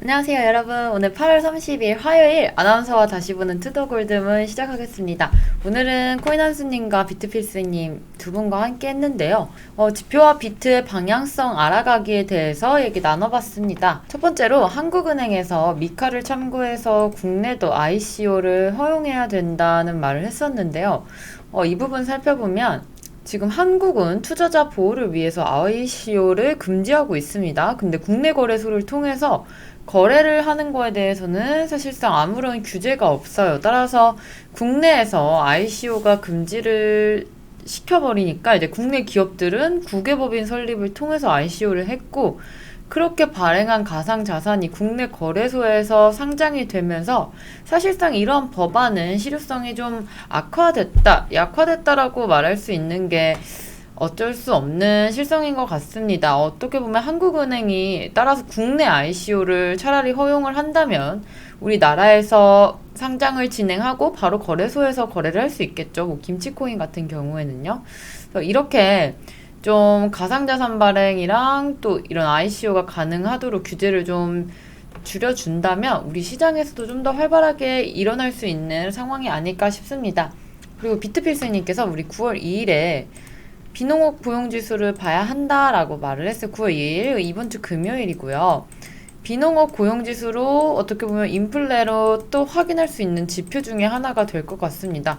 안녕하세요, 여러분. 오늘 8월 30일 화요일 아나운서와 다시 보는 투더골드문 시작하겠습니다. 오늘은 코인한수님과 비트필스님 두 분과 함께 했는데요. 지표와 비트의 방향성 알아가기에 대해서 얘기 나눠봤습니다. 첫 번째로 한국은행에서 미카를 참고해서 국내도 ICO를 허용해야 된다는 말을 했었는데요. 이 부분 살펴보면 지금 한국은 투자자 보호를 위해서 ICO를 금지하고 있습니다. 근데 국내 거래소를 통해서 거래를 하는 거에 대해서는 사실상 아무런 규제가 없어요. 따라서 국내에서 ICO가 금지를 시켜버리니까 이제 국내 기업들은 국외법인 설립을 통해서 ICO를 했고, 그렇게 발행한 가상자산이 국내 거래소에서 상장이 되면서 사실상 이런 법안은 실효성이 좀 약화됐다라고 말할 수 있는 게 어쩔 수 없는 실성인 것 같습니다. 어떻게 보면 한국은행이 따라서 국내 ICO를 차라리 허용을 한다면 우리나라에서 상장을 진행하고 바로 거래소에서 거래를 할 수 있겠죠. 뭐 김치코인 같은 경우에는요. 그래서 이렇게 좀 가상자산 발행이랑 또 이런 ICO가 가능하도록 규제를 좀 줄여준다면 우리 시장에서도 좀 더 활발하게 일어날 수 있는 상황이 아닐까 싶습니다. 그리고 비트필스님께서 우리 9월 2일에 비농업 고용지수를 봐야 한다라고 말을 했어요. 9월 2일, 이번 주 금요일이고요. 비농업 고용지수로 어떻게 보면 인플레로 또 확인할 수 있는 지표 중에 하나가 될 것 같습니다.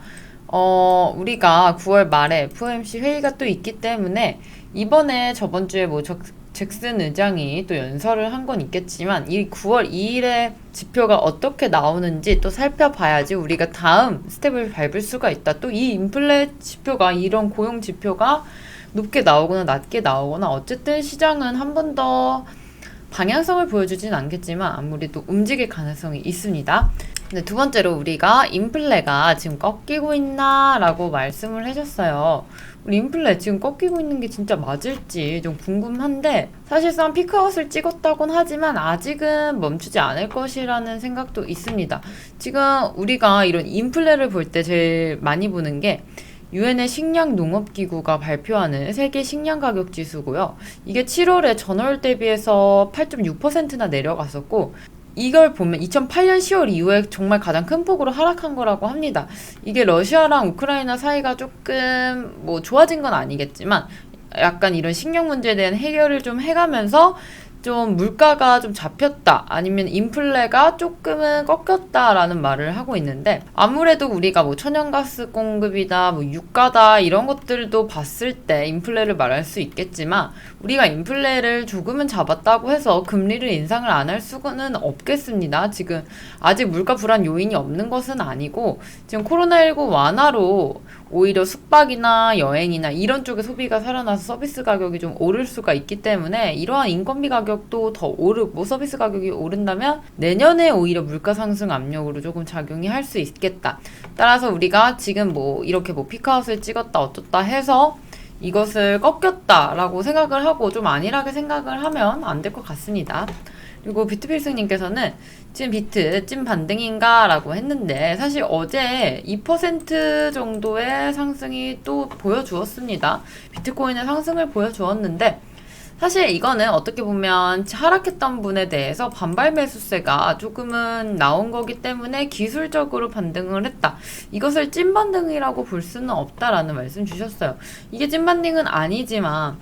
우리가 9월 말에 FOMC 회의가 또 있기 때문에 이번에 저번 주에 뭐 잭슨 의장이 또 연설을 한 건 있겠지만 이 9월 2일에 지표가 어떻게 나오는지 또 살펴봐야지 우리가 다음 스텝을 밟을 수가 있다. 또 이 인플레 지표가 이런 고용 지표가 높게 나오거나 낮게 나오거나 어쨌든 시장은 한 번 더 방향성을 보여주진 않겠지만 아무래도 움직일 가능성이 있습니다. 근데 두 번째로 우리가 인플레가 지금 꺾이고 있나 라고 말씀을 해줬어요. 우리 인플레 지금 꺾이고 있는 게 진짜 맞을지 좀 궁금한데 사실상 피크아웃을 찍었다곤 하지만 아직은 멈추지 않을 것이라는 생각도 있습니다. 지금 우리가 이런 인플레를 볼 때 제일 많이 보는 게 유엔의 식량농업기구가 발표하는 세계 식량 가격 지수고요. 이게 7월에 전월 대비해서 8.6%나 내려갔었고 이걸 보면 2008년 10월 이후에 정말 가장 큰 폭으로 하락한 거라고 합니다. 이게 러시아랑 우크라이나 사이가 조금 뭐 좋아진 건 아니겠지만 약간 이런 식량 문제에 대한 해결을 좀 해가면서 좀 물가가 좀 잡혔다 아니면 인플레가 조금은 꺾였다라는 말을 하고 있는데 아무래도 우리가 뭐 천연가스 공급이다 뭐 유가다 이런 것들도 봤을 때 인플레를 말할 수 있겠지만 우리가 인플레를 조금은 잡았다고 해서 금리를 인상을 안 할 수는 없겠습니다. 지금 아직 물가 불안 요인이 없는 것은 아니고 지금 코로나19 완화로 오히려 숙박이나 여행이나 이런 쪽에 소비가 살아나서 서비스 가격이 좀 오를 수가 있기 때문에 이러한 인건비 가격도 더 오르고 서비스 가격이 오른다면 내년에 오히려 물가 상승 압력으로 조금 작용이 할 수 있겠다. 따라서 우리가 지금 뭐 이렇게 뭐 피크아웃을 찍었다 어쩌다 해서 이것을 꺾였다라고 생각을 하고 좀 안일하게 생각을 하면 안 될 것 같습니다. 그리고 비트필승님께서는 지금 비트 찐 반등인가? 라고 했는데 사실 어제 2% 정도의 상승이 또 보여주었습니다. 비트코인의 상승을 보여주었는데 사실 이거는 어떻게 보면 하락했던 분에 대해서 반발 매수세가 조금은 나온 거기 때문에 기술적으로 반등을 했다. 이것을 찐 반등이라고 볼 수는 없다라는 말씀 주셨어요. 이게 찐 반등은 아니지만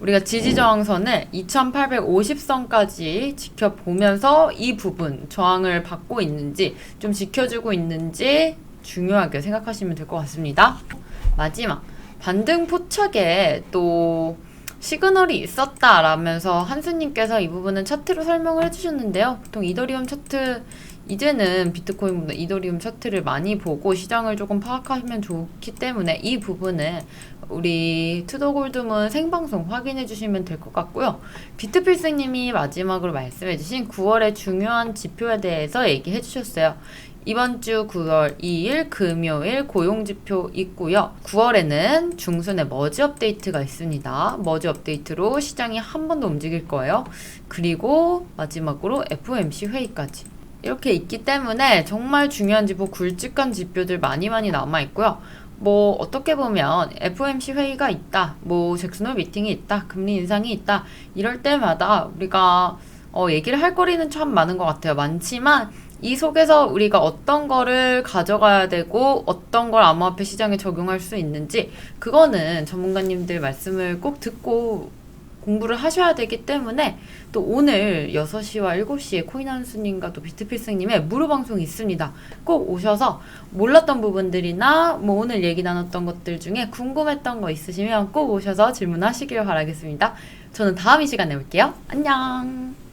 우리가 지지저항선을 2850선까지 지켜보면서 이 부분 저항을 받고 있는지 좀 지켜주고 있는지 중요하게 생각하시면 될 것 같습니다. 마지막 반등 포착에 또 시그널이 있었다라면서 한수님께서 이 부분은 차트로 설명을 해주셨는데요. 보통 이더리움 차트 이제는 비트코인보다 이더리움 차트를 많이 보고 시장을 조금 파악하면 좋기 때문에 이 부분은 우리 투더골드문 생방송 확인해 주시면 될 것 같고요. 비트필스님이 마지막으로 말씀해 주신 9월의 중요한 지표에 대해서 얘기해 주셨어요. 이번 주 9월 2일 금요일 고용지표 있고요. 9월에는 중순에 머지 업데이트가 있습니다. 머지 업데이트로 시장이 한 번 더 움직일 거예요. 그리고 마지막으로 FOMC 회의까지. 이렇게 있기 때문에 정말 중요한 지표, 굵직한 지표들 많이 남아있고요. 뭐 어떻게 보면 FOMC 회의가 있다, 뭐 잭슨 홀 미팅이 있다, 금리 인상이 있다 이럴 때마다 우리가 얘기를 할 거리는 참 많은 것 같아요. 많지만 이 속에서 우리가 어떤 거를 가져가야 되고 어떤 걸 암호화폐 시장에 적용할 수 있는지 그거는 전문가님들 말씀을 꼭 듣고 공부를 하셔야 되기 때문에 또 오늘 6시와 7시에 코인한수님과 또 비트필승님의 무료 방송이 있습니다. 꼭 오셔서 몰랐던 부분들이나 뭐 오늘 얘기 나눴던 것들 중에 궁금했던 거 있으시면 꼭 오셔서 질문하시길 바라겠습니다. 저는 다음 이 시간에 올게요. 안녕.